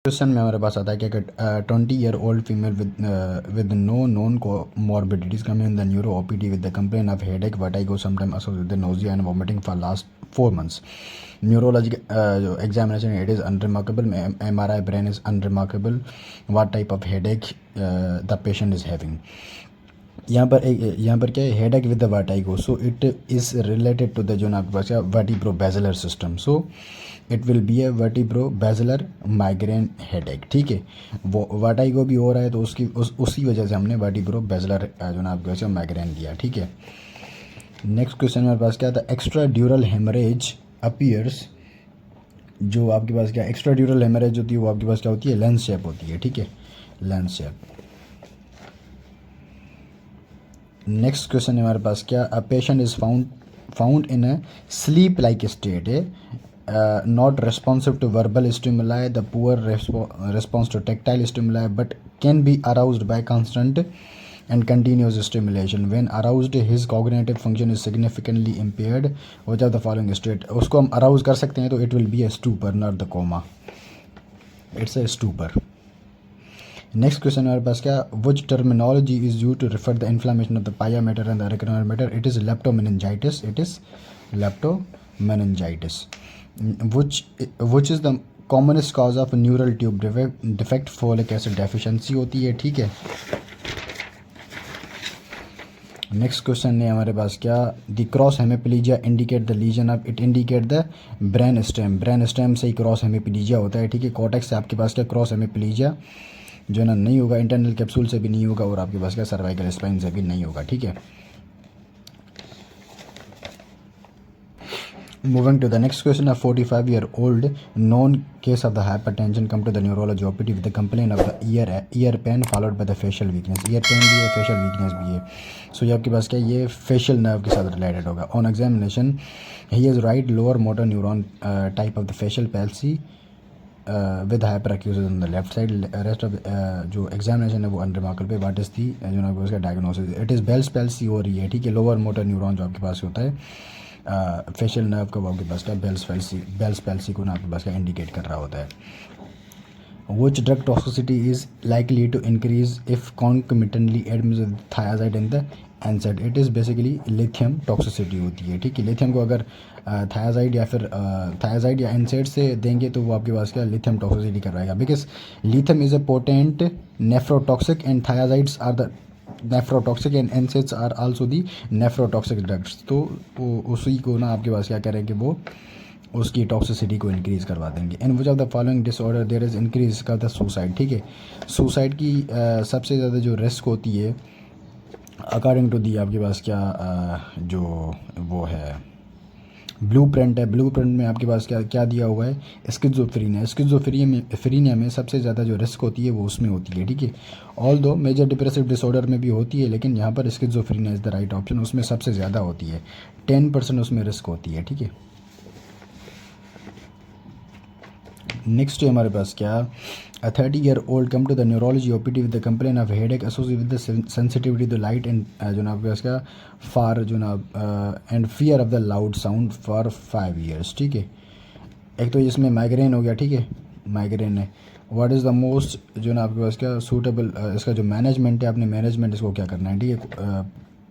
Question में हमारे पास आता है कि 20-year-old female with no known comorbidities coming in the neuro OPD with the complaint of headache, vertigo, sometimes associated with nausea and vomiting for last 4 months. Neurologic examination, it is unremarkable. MRI brain is unremarkable. What type of headache the patient is having? यहाँ पर क्या है, headache with the vertigo. So it is related to the जो ना आपके पास क्या vertebrobasilar system. So it will be a vertebrobasilar migraine headache. ठीक है, वो वर्टाइगो भी हो रहा है तो उसी वजह से हमने वर्टिब्रो बेजलर जो ना आपके पास माइग्रेन दिया. ठीक है, नेक्स्ट क्वेश्चन हमारे पास क्या था, एक्स्ट्रा ड्यूरल हेमरेज अपीयर्स. जो आपके पास क्या एक्स्ट्रा ड्यूरल हेमरेज होती है वो आपके पास क्या होती है, लेंस शेप होती है. ठीक है, लेंस शेप. नेक्स्ट क्वेश्चन है हमारे पास क्या, a patient is found in a sleep like state है, not responsive to verbal stimuli, the poor response to tactile stimuli, but can be aroused by constant and continuous stimulation. When aroused his cognitive function is significantly impaired. Which of the following state, उसको हम arouse कर सकते हैं तो it will be a stupor, not the coma. It's a stupor. Next question हमारे पास क्या, विच terminology is use to refer the inflammation of the pia mater and the arachnoid mater. It is leptomeningitis. It is leptomeningitis. Which is the commonest cause of neural tube defect, folic acid deficiency होती है. ठीक है, next question है हमारे पास क्या, the cross hemiplegia indicate the lesion of, it indicate the brain stem. Brain stem से ही क्रॉस हेमिप्लीजिया होता है. ठीक है, कॉर्टेक्स से आपके पास क्या क्रॉस हेमिप्लीजिया जो है ना नहीं होगा, इंटरनल कैप्सूल से भी नहीं होगा और आपके पास क्या सर्वाइकल स्पाइन से भी नहीं होगा. ठीक है, moving to the next question, of 45-year-old known case of the hypertension come to the neurology OPD with the complain of the ear pain followed by the facial weakness. Ear pain भी है, facial weakness भी है. सो ये आपके पास क्या, ये facial nerve के साथ रिलेटेड होगा. On examination he is right lower motor neuron type of the facial palsy with hyperacusis on the left side. Rest of जो एग्जामिनेशन है वो अनरिमार्कल पे. व्हाट इज़ दी जो ना उसका diagnosis, it is Bell's palsy हो रही है. ठीक है, लोअर मोटर न्यूरॉन जो आपके पास होता है फेशियल नर्व का वो आपके पास का बेल्स पैल्सी को ना आपके पास का इंडिकेट कर रहा होता है. Which drug toxicity is likely to increase if concomitantly administered thiazide in the NSAID? It is basically lithium toxicity होती है. ठीक है, लिथियम को अगर थायाजाइड या फिर थायाजाइड या NSAID से देंगे तो वो आपके पास क्या लिथियम टॉक्सिसिटी करवाएगा. Because lithium is a potent nephrotoxic and thiazides are the nephrotoxic and NSAIDs are also the nephrotoxic drugs. तो उसी को ना आपके पास क्या करेंगे, वो उसकी टॉक्सिसिटी को इंक्रीज़ करवा देंगे. In which of the following disorder there is increase का द सुसाइड. ठीक है, सुसाइड की सबसे ज़्यादा जो रिस्क होती है अकॉर्डिंग टू दी आपके पास क्या जो वो है ब्लू प्रिंट है. ब्लू प्रिंट में आपके पास क्या क्या दिया हुआ है, स्किज़ोफ्रेनिया. स्किज़ोफ्रेनिया में सबसे ज़्यादा जो रिस्क होती है वो उसमें होती है. ठीक है, ऑल दो मेजर डिप्रेसिव डिसऑर्डर में भी होती है, लेकिन यहाँ पर schizophrenia is the right option. उसमें सबसे ज़्यादा होती है, 10% उसमें रिस्क होती है. ठीक है, नेक्स्ट है हमारे पास क्या, a 30-year-old come to the neurology OPD with the complain of headache associated with the sensitivity to light and जो ना आपके पास क्या फार जो ना and fear of the loud sound for 5 years. ठीक है, एक तो इसमें माइग्रेन हो गया. ठीक है, माइग्रेन है. व्हाट इज़ द मोस्ट जो ना आपके पास क्या सूटेबल, इसका जो मैनेजमेंट है आपने मैनेजमेंट इसको क्या करना है. ठीक है,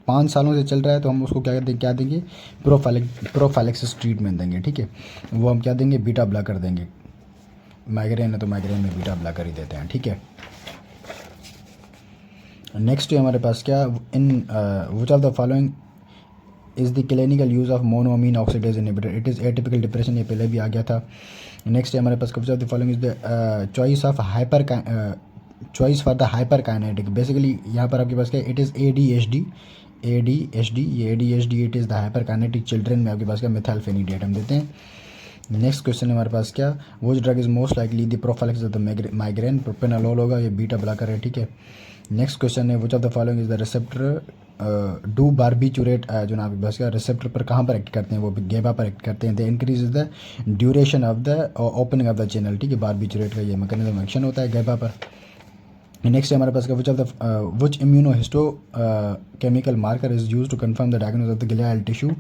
5 सालों से चल रहा है तो हम उसको क्या देंगे प्रोफाइलेक्सिस ट्रीटमेंट देंगे. ठीक है, वो हम क्या देंगे, बीटा ब्लॉकर देंगे. माइग्रेन है तो माइग्रेन में बीटा ब्लॉकर ही देते हैं. ठीक है, नेक्स्ट है हमारे पास क्या, in which of the following is the clinical use of monoamine oxidase inhibitor. It is atypical depression, ये पहले भी आ गया था. नेक्स्ट है हमारे पास which of the following is the choice for the hyperkinetic. Basically यहाँ पर आपके पास क्या, इट इज़ ADHD. ये ADHD it is the hyperkinetic children में आपके पास क्या मेथाइलफेनिडेट हम देते हैं. नेक्स्ट क्वेश्चन है हमारे पास क्या, वो drug is most likely the prophylaxis of the migraine. Propranolol होगा, ये बीटा ब्लॉकर है. ठीक है, नेक्स्ट क्वेश्चन है विच of the following is the receptor do barbiturate जो ना आपके पास क्या रिसेप्टर पर कहाँ पर एक्ट करते हैं, वो गेबा पर एक्ट करते हैं. The increase the duration of the opening of the channel. ठीक है, बारबिचुरेट का ये मैकेनिज्म एक्शन होता है गेबा पर. नेक्स्ट है हमारे पास का which immunohistochemical marker is use to confirm the diagnosis of the glial tissue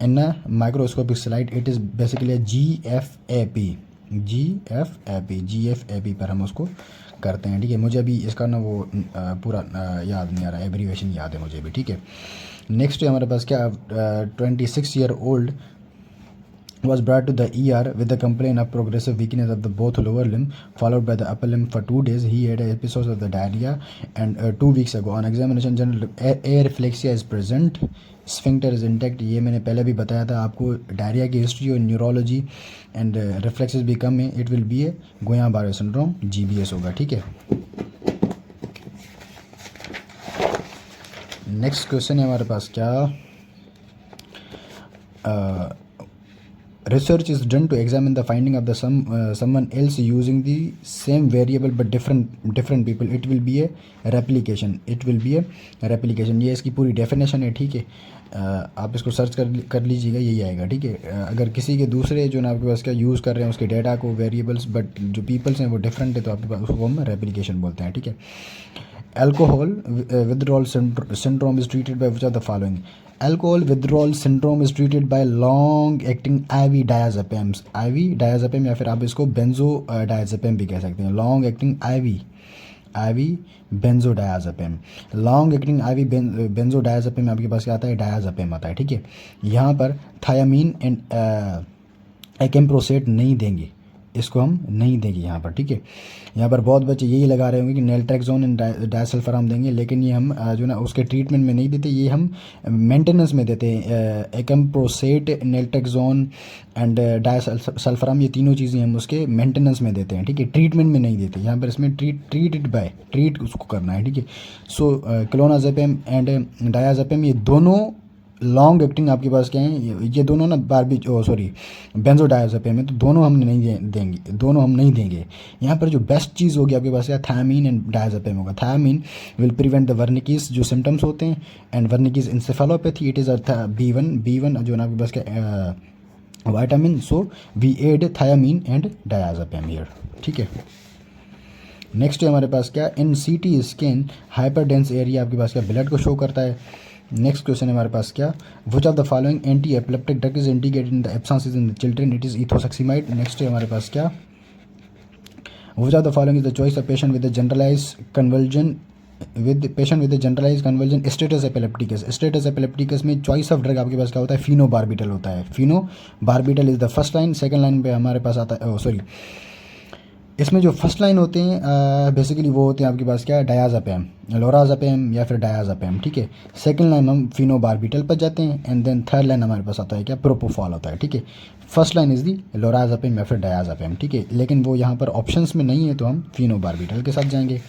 in a microscopic slide. It is basically a GFAP. GFAP पर हम उसको करते हैं, ठीक है। मुझे अभी इसका ना वो पूरा याद नहीं आ रहा, एब्रीवेशन याद है मुझे भी, ठीक है। नेक्स्ट है हमारे पास क्या, 26 year old was brought to the ER with the complaint of progressive weakness of the both lower limb followed by the upper limb for 2 days. He had episodes of the diarrhea and 2 weeks ago on examination general areflexia is present, sphincter is intact. ये मैंने पहले भी बताया था आपको, diarrhoea की history और neurology and reflexes भी कम है, इट विल बी ए गुइllain-Barré सिंड्रोम, GBS होगा, ठीक है। नेक्स्ट क्वेश्चन है हमारे पास क्या, research is done to examine the finding of the someone else using the same variable but different people, it will be a replication, ये इसकी पूरी डेफिनेशन है, ठीक है। आप इसको सर्च कर लीजिएगा, यही आएगा, ठीक है। अगर किसी के दूसरे जो ना आपके पास क्या यूज़ कर रहे हैं उसके डेटा को, वेरिएबल्स, बट जो पीपल्स हैं वो डिफरेंट है, तो आपके पास उसको हम रेप्लिकेशन बोलते हैं, ठीक है। Alcohol withdrawal syndrome is treated by which of the following? Alcohol withdrawal syndrome is treated by long-acting IV diazepams. IV diazepam या फिर आप इसको benzodiazepam भी कह सकते हैं। long-acting IV benzodiazepam, long-acting IV benzodiazepam में आपके पास क्या आता है, diazepam आता है, ठीक है। यहाँ पर thiamine एंड acamprosate नहीं देंगे, इसको हम नहीं देंगे यहाँ पर, ठीक है। यहाँ पर बहुत बच्चे यही लगा रहे होंगे कि नैल्ट्रेक्सोन एंड डायसल्फाराम देंगे, लेकिन ये हम जो ना उसके ट्रीटमेंट में नहीं देते, ये हम मेंटेनेंस में देते हैं। एकम्प्रोसेट, नैल्ट्रेक्सोन एंड डायसल्फाराम, ये तीनों चीज़ें हम उसके मेंटेनेंस में देते हैं, ठीक है, ट्रीटमेंट में नहीं देते। यहाँ पर इसमें ट्रीट उसको करना है, ठीक है। सो क्लोनाजेपम एंड डायाजेपम ये दोनों लॉन्ग एक्टिंग आपके पास क्या है, ये दोनों ना बेंजोडायजेपम है, तो दोनों हम नहीं देंगे। यहाँ पर जो बेस्ट चीज़ होगी आपके पास क्या, थायमीन एंड डायजेपम होगा। Thiamine will prevent the Wernicke's जो सिम्टम्स होते हैं, and Wernicke's encephalopathy, it is B1 जो ना आपके पास क्या vitamin, so we add thiamine and diazepam here, ठीक है। नेक्स्ट है हमारे पास क्या, in CT scan hyperdense area आपके पास क्या ब्लड को शो करता है। नेक्स्ट क्वेश्चन है हमारे पास क्या, which of the following anti epileptic drug is indicated in the absence in the children, it is ethosuximide. Next है हमारे पास क्या, which of the following is the choice of patient with generalize conversion status epilepticus. Status epilepticus में choice of drug आपके पास क्या होता है, फिनोबार्बिटल होता है। Phenobarbital is the first line. Second line पे हमारे पास आता है इसमें जो फर्स्ट लाइन होते हैं बेसिकली वो होते हैं आपके पास क्या, डायाजेपम, लोराजेपम या फिर डायाजेपम, ठीक है। सेकंड लाइन हम फिनोबार्बिटल पर जाते हैं, एंड देन थर्ड लाइन हमारे पास आता है क्या, प्रोपोफॉल होता है, ठीक है। फर्स्ट लाइन इज दी लोराजेपम या फिर डायाजेपम, ठीक है, लेकिन वो यहाँ पर ऑप्शंस में नहीं है, तो हम फिनोबार्बिटल के साथ जाएंगे।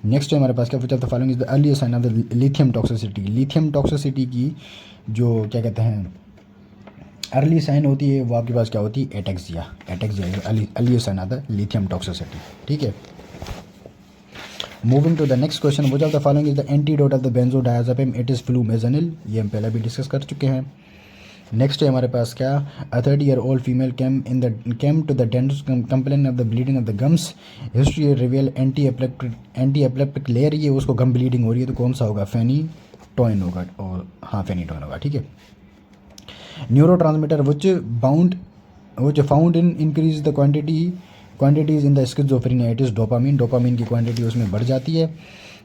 नेक्स्ट है हमारे पास क्या, which of the following is the earliest sign of the lithium toxicity. Lithium toxicity की जो क्या कहते हैं अर्ली साइन होती है, वो आपके पास क्या होती है, ataxia early sign of the lithium toxicity, ठीक है। Moving to the next question, which of the following is the antidote of the benzodiazepine, it is flumazenil, ये हम पहले भी डिस्कस कर चुके हैं। नेक्स्ट है हमारे पास क्या, a 30 year old female came to the dentist complain of the bleeding of the gums, history reveal anti epileptic ले रही है, उसको गम ब्लीडिंग हो रही है, तो कौन सा होगा, फेनिटोइन होगा, और हाँ फेनिटोइन होगा, ठीक है। Neurotransmitter which found in increase the quantities in the schizophrenia, it is dopamine की क्वांटिटी उसमें बढ़ जाती है।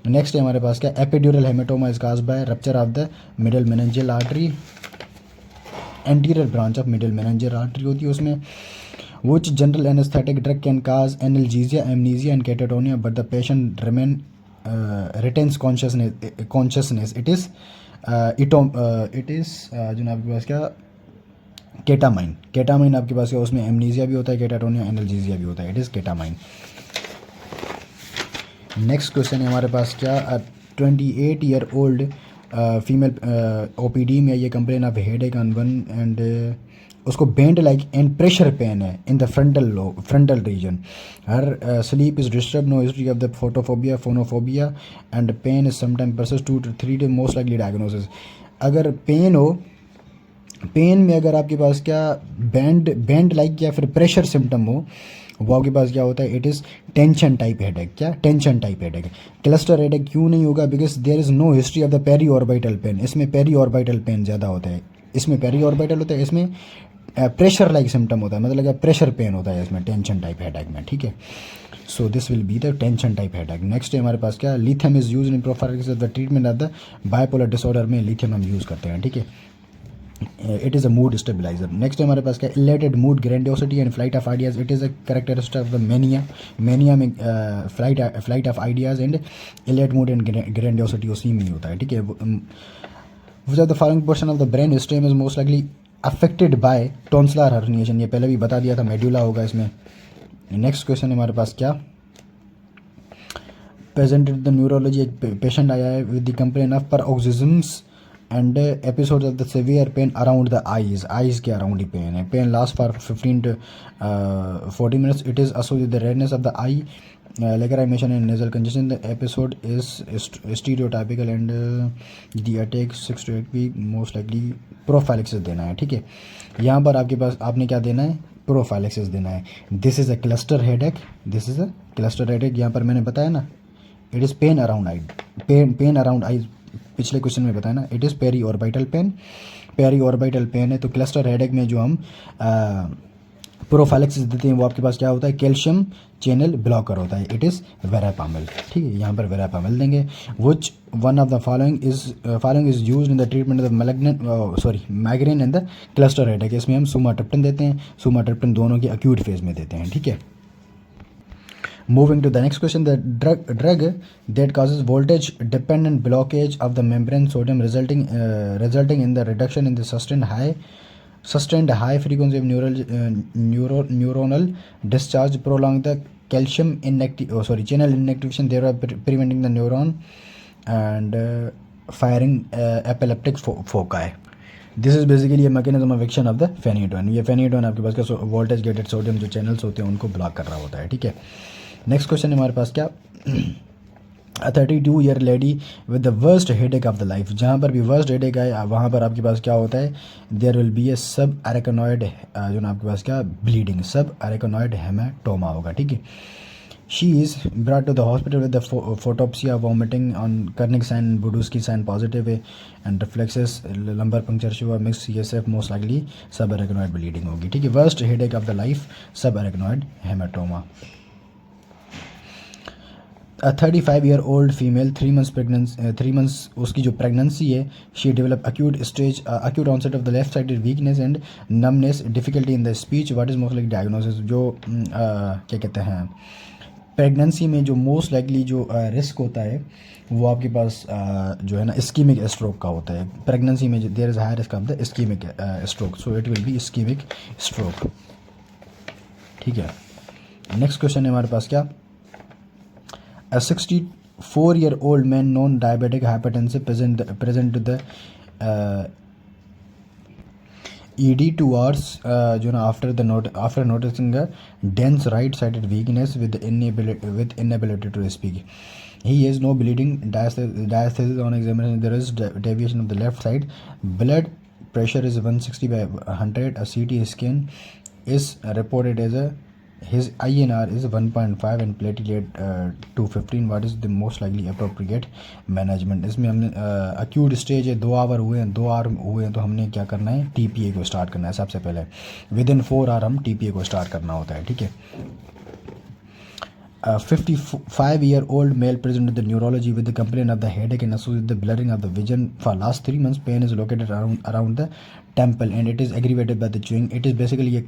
नेक्स्ट है हमारे पास क्या, epidural haematoma is caused by rupture of the middle meningeal artery, anterior branch of middle meningeal artery होती है उसमें। which general anaesthetic drug can cause analgesia, amnesia and catatonia but the patient retains consciousness, it is जो आपके पास क्या, ketamine आपके पास क्या, उसमें एमनीजिया भी होता है, केटाटोनिया, एनाल्जेसिया भी होता है, it is ketamine. Next question है हमारे पास क्या, 28 ईयर ओल्ड फीमेल OPD में ये complain of headache on one and उसको bend like and pressure pain है in the frontal region, her sleep is disturb, no history of the phonophobia and pain is sometime persist 2 to 3 days, most likely diagnosis. अगर pain हो, pain में अगर आपके पास क्या band like या फिर प्रेशर सिम्टम हो, वो आपके पास क्या होता है, it is tension type headache. क्या, tension type headache. Cluster headache क्यों नहीं होगा, because there is no history of the periorbital pain, इसमें पेरी ऑर्बिटल पेन ज़्यादा होता है, इसमें पेरी ऑर्बिटल होता है, इसमें प्रेशर लाइक सिम्टम होता है, मतलब क्या प्रेशर पेन होता है इसमें टेंशन टाइप हेडेक में, ठीक है। So this will be the tension type headache. Next है हमारे पास क्या, lithium is use in prophylaxis the treatment of the bipolar disorder में लिथियम हम यूज़ करते हैं, ठीक है। It is a mood stabiliser. Next है हमारे पास क्या, elated mood grandiosity and flight of ideas. It is a characteristic of the mania. Mania में flight of ideas and elate mood and ग्रेंडियोसिटी उसी में ही होता है, ठीक है। Which are the following portion of the brain stem is most likely affected by tonsillar herniation. ये पहले भी बता दिया था, मेड्यूला होगा इसमें। नेक्स्ट क्वेश्चन हमारे पास क्या, प्रेजेंटेड द न्यूरोलॉजी। एक पेशेंट आया है with the complain of paroxysms and episode of the severe pain around the eyes के अराउंड ही पेन है। Pain last for 15 to 40 minutes। It is associated with the redness of the eye, lacrimation and nasal congestion. The episode is stereotypical and the attack 6 to 8 week most likely prophylaxis देना है, ठीक है। यहाँ पर आपके पास आपने क्या देना है, प्रोफाइलेक्सिस देना है। This is a cluster headache, this is a cluster headache. यहाँ पर मैंने बताया ना, it is pain around eye, pain around eye पिछले क्वेश्चन में बताया ना, it is periorbital pain, periorbital pain है। तो क्लस्टर हेडेक में जो हम प्रोफाइलेक्सिस देते हैं वो आपके पास क्या होता है, कैल्शियम चैनल ब्लॉकर होता है। इट इज़ वेरापामिल, ठीक है। यहाँ पर वेरापामिल देंगे। विच one of the following is used in the treatment of migraine and the cluster headache. इसमें हम सुमाट्रिप्टन देते हैं, सुमाट्रिप्टन दोनों की अक्यूट फेज में देते हैं, ठीक है। Moving to the next question, the drug that causes voltage dependent blockage of the membrane sodium resulting in the reduction in the sustained high frequency of neuronal discharge, prolong the calcium channel inactivation, thereby preventing the neuron and firing epileptic foci. This is basically ये mechanism of action of the phenytoin. ये phenytoin आपके पास का voltage gated sodium जो channels होते हैं उनको block कर रहा होता है, ठीक है। नेक्स्ट क्वेश्चन है हमारे पास क्या, अ 32-year lady with the worst headache of the life. जहाँ पर भी वर्स्ट हेडेक आए वहाँ पर आपके पास क्या होता है, देयर विल बी ए सब अरेकोनॉइड, जो ना आपके पास क्या ब्लीडिंग, सब अरेकोनॉइड हेमाटोमा होगा, ठीक है। She is brought to the hospital with the photopsia, vomiting on Kernig sign, Brudzinski sign positive है and reflexes, lumbar puncture show, mix CSF, most likely subarachnoid bleeding होगी, ठीक है। Worst headache of the life subarachnoid haematoma. A 35-year old female 3 months pregnancy, 3 months उसकी जो pregnancy है, she developed acute onset of the left sided weakness and numbness, difficulty in the speech. What is most likely diagnosis? जो क्या कहते हैं, pregnancy में जो most likely जो रिस्क होता है वो आपके पास जो है ना इस्कीमिक स्ट्रोक का होता है। प्रेगनेंसी में there is high risk of the ischemic stroke, so it will be ischemic stroke, ठीक है। नेक्स्ट क्वेश्चन है हमारे पास क्या, A 64-year-old man known diabetic hypertensive present to the ED 2 hours जो ना after noticing a dense right-sided weakness with inability to speak. He has no bleeding, diastasis on examination. There is deviation of the left side. Blood pressure is 160/100. A CT scan is reported as his INR is 1.5 and platelet 215. What is the most likely appropriate management? इसमें हमने acute stage है, 2 hour हुए हैं तो हमने क्या करना है, TPA को स्टार्ट करना है सबसे पहले। विदिन 4 hour हम TPA को स्टार्ट करना होता है, ठीक है। 55-year-old male present with the neurology with the complaint of the headache and associated with the blurring of the vision for last 3 months. Pain is located around the temple and it is aggravated by the chewing. It is basically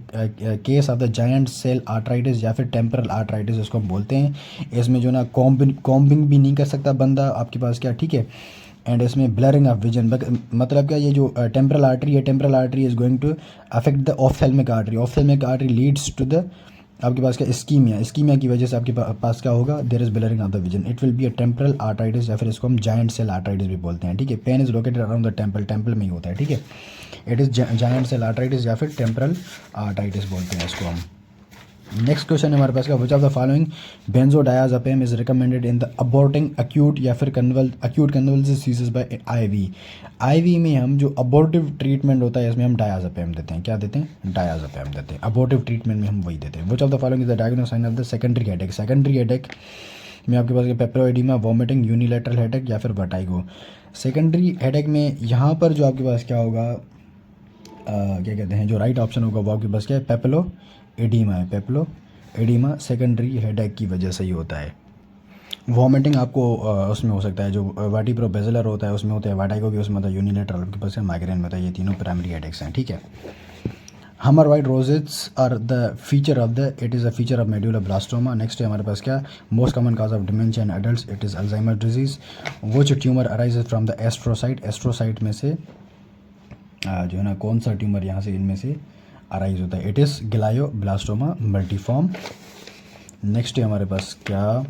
a case of the giant cell arthritis या फिर temporal arthritis इसको हम बोलते हैं। इसमें जो ना combing भी नहीं कर सकता बंदा आपके पास क्या, ठीक है। एंड इसमें ब्लरिंग ऑफ विजन, मतलब क्या, ये जो टेम्परल आर्टरी है, temporal artery is going to affect the ophthalmic artery, ophthalmic artery leads to the आपके पास क्या इस्कीमिया की वजह से आपके पास क्या होगा, there is blurring of the vision. It will be a temporal arteritis या फिर इसको हम जायंट सेल आर्टराइटिस भी बोलते हैं, ठीक है। Pain is located around the temple में ही होता है, ठीक है। It is giant cell arteritis या फिर टेम्परल आर्टराइटिस बोलते हैं इसको हम। नेक्स्ट क्वेश्चन है हमारे पास का, which of the following benzodiazepine is recommended in the aborting acute या फिर acute convulsive seizures by IV में हम जो अबॉर्टिव ट्रीटमेंट होता है इसमें हम डायाज़ेपाम देते हैं। क्या देते हैं, डायाज़ेपाम देते हैं। अबॉर्टिव ट्रीटमेंट में हम वही देते हैं। Which of the following is the diagnosis sign of the secondary headache? Secondary headache में आपके पास पेप्रोएडिमा, वॉमिटिंग, यूनिलैटरल हेडेक या फिर वर्टाइगो। सेकेंडरी हेडेक में यहाँ पर जो आपके पास क्या होगा, क्या कहते हैं, जो राइट ऑप्शन होगा वो आपके पास क्या है, पेप्लो एडीमा है। पेप्लो एडीमा सेकेंडरी हेडेक की वजह से ही होता है। वॉमिटिंग आपको उसमें हो सकता है, जो वर्टिब्रो बेसिलर होता है उसमें होता है, वर्टिगो भी उसमें होता है, यूनिलेटरल आपके पास माइग्रेन में होता है। ये तीनों प्राइमरी हेडेक्स हैं, ठीक है। Homer Wright rosettes are the feature of the, it is a feature of medulloblastoma. Next है हमारे पास क्या, most common cause of dementia in adults, it is Alzheimer disease. Which tumour arises from the astrocyte, astrocyte में से जो है ना कौन सा ट्यूमर यहाँ से इनमें से अराइज होता है, इट इज़ ग्लायोब्लास्टोमा मल्टीफॉर्म। नेक्स्ट है हमारे पास क्या,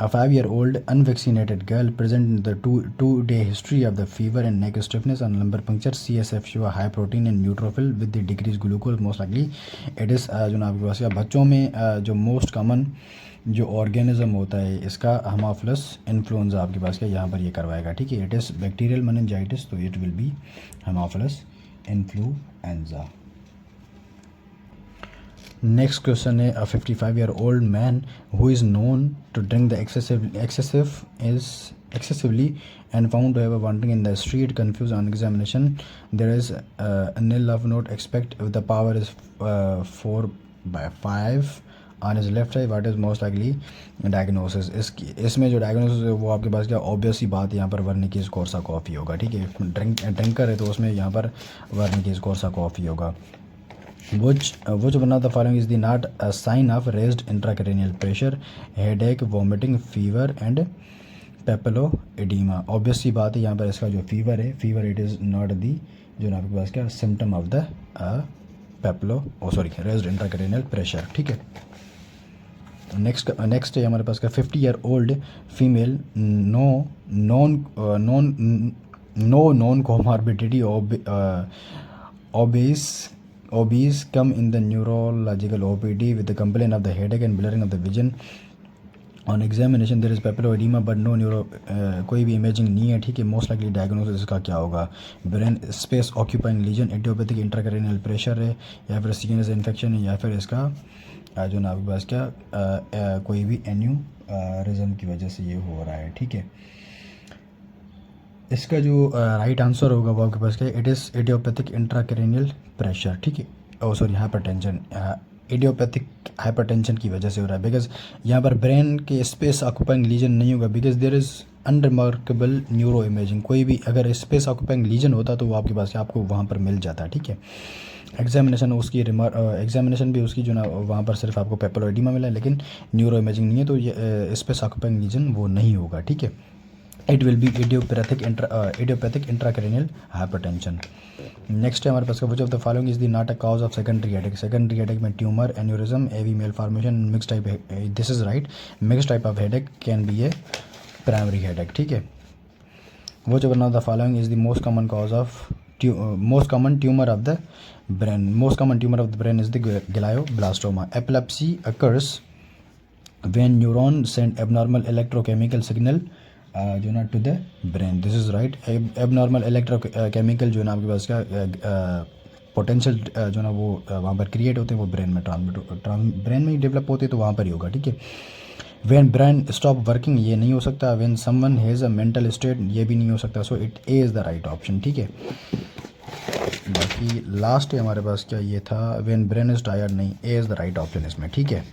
अ 5-year-old unvaccinated girl present the two-day history of the fever and neck stiffness on lumbar puncture, CSF show high protein and neutrophil with the decreased glucose most likely it is जो ना आपके पास क्या बच्चों में जो मोस्ट कॉमन जो organism होता है इसका हामाफ्लस इन्फ्लुएंजा आपके पास क्या यहाँ पर ये करवाएगा, ठीक है। इट इज़ बैक्टीरियल मेनिंजाइटिस, तो it will be Haemophilus influenzae. Next question है, a 55-year-old man who is known to drink the excessively and found to have a wandering in the street confused on examination there is nil of note expect if the power is 4/5 on his left side what is most likely diagnosis। इसमें जो diagnosis है वो आपके पास क्या obvious ही बात यहाँ पर वर्निकीज कोर्साकॉफ ही होगा, ठीक है। ड्रिंकर है तो उसमें यहाँ पर वर्निकीज कोर्साकॉफ ही होगा। Which one of the following is the not a sign of raised intracranial pressure, headache, vomiting, fever and papilloedema। Obvious सी बात है यहाँ पर इसका जो फीवर है, fever it is not the जो ना आपके पास क्या symptom of the raised intracranial pressure, ठीक है। नेक्स्ट है हमारे पास का 50-year-old female no non comorbidity obese come in the neurological OPD with the complaint of the headache and blurring of the vision on examination there is papilloedema but no कोई भी imaging नहीं है, ठीक है। मोस्ट लाइकली डायग्नोसिस इसका क्या होगा, brain space occupying lesion, idiopathic intracranial pressure है या फिर सीनस इन्फेक्शन है या फिर इसका जो ना आपके पास क्या कोई भी एन्यूरिज्म की वजह से ये हो रहा है, ठीक है। इसका जो राइट आंसर होगा वो आपके पास क्या है, it is idiopathic intracranial pressure, ठीक है। हाइपरटेंशन, इडियोपैथिक हाइपरटेंशन की वजह से हो रहा है बिकॉज यहाँ पर ब्रेन के स्पेस ऑक्यूपाइंग लीजन नहीं होगा because there is unremarkable neuroimaging. कोई भी अगर स्पेस ऑक्यूपाइंग लीजन होता तो वो आपके पास आपको वहाँ पर मिल जाता, ठीक है। एग्जामिनेशन भी उसकी जो ना वहाँ पर सिर्फ आपको पेपिलोइडीमा मिला है लेकिन न्यूरो इमेजिंग नहीं है, तो ये स्पेस ऑक्यूपाइंग लीजन वो नहीं होगा, ठीक है। It will be idiopathic intracranial hypertension. Next है हमारे पास का which of the following is the not a cause of secondary headache. Secondary headache में tumour, aneurysm, AV malformation, mix type, this is right. Mix type of headache can be a primary headache, ठीक है। Which one of the following is the most common cause of most common tumor of the brain is the glioblastoma। epilepsy occurs when neuron send abnormal electrochemical signal जो ना to the brain, this is right. Abnormal electrochemical जो ना आपके पास का potential जो ना वो वहाँ पर क्रिएट होते हैं वो ब्रेन में ब्रेन में ही डेवलप होते हैं तो वहाँ पर ही होगा, ठीक है। व्हेन ब्रेन स्टॉप वर्किंग ये नहीं हो सकता। When someone has a mental state ये भी नहीं हो सकता। So it A is the right option, ठीक है। बाकी लास्ट है हमारे पास क्या ये था, व्हेन ब्रेन इज़ टायर्ड, नहीं, A is the right option इसमें, ठीक है।